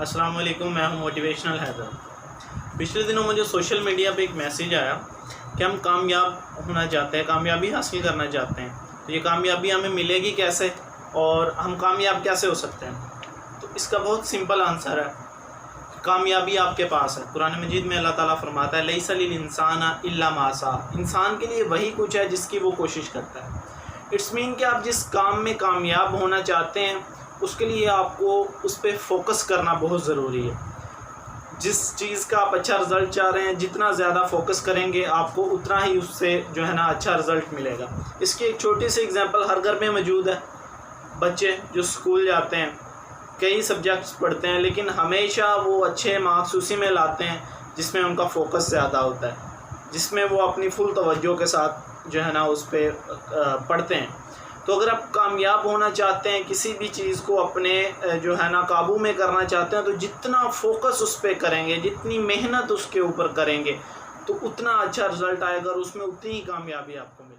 अस्सलाम वालेकुम, मैं हूं मोटिवेशनल हैदर। पिछले दिनों मुझे सोशल मीडिया पे एक मैसेज आया कि हम कामयाब होना चाहते हैं, कामयाबी हासिल करना चाहते हैं, तो ये कामयाबी हमें मिलेगी कैसे और हम कामयाब कैसे हो सकते हैं। तो इसका बहुत सिंपल आंसर है, कामयाबी आपके पास है। कुरान मजीद में अल्लाह ताला फरमाता है लैसा लिल इंसाना इल्ला मा सा, इंसान के लिए वही कुछ है जिसकी वो कोशिश करता है। इट्स मीन कि आप जिस काम में कामयाब होना चाहते हैं उसके लिए आपको उस पर फोकस करना बहुत ज़रूरी है। जिस चीज़ का आप अच्छा रिज़ल्ट चाह रहे हैं, जितना ज़्यादा फोकस करेंगे आपको उतना ही उससे जो है ना अच्छा रिज़ल्ट मिलेगा। इसकी एक छोटी सी एग्जांपल हर घर में मौजूद है। बच्चे जो स्कूल जाते हैं, कई सब्जेक्ट्स पढ़ते हैं, लेकिन हमेशा वो अच्छे मार्क्स उसी में लाते हैं जिसमें उनका फोकस ज़्यादा होता है, जिसमें वो अपनी फुल तवज्जो के साथ जो है ना उस पर पढ़ते हैं। तो अगर आप कामयाब होना चाहते हैं, किसी भी चीज़ को अपने जो है ना काबू में करना चाहते हैं, तो जितना फोकस उस पर करेंगे, जितनी मेहनत उसके ऊपर करेंगे, तो उतना अच्छा रिज़ल्ट आएगा और उसमें उतनी ही कामयाबी आपको मिलेगी।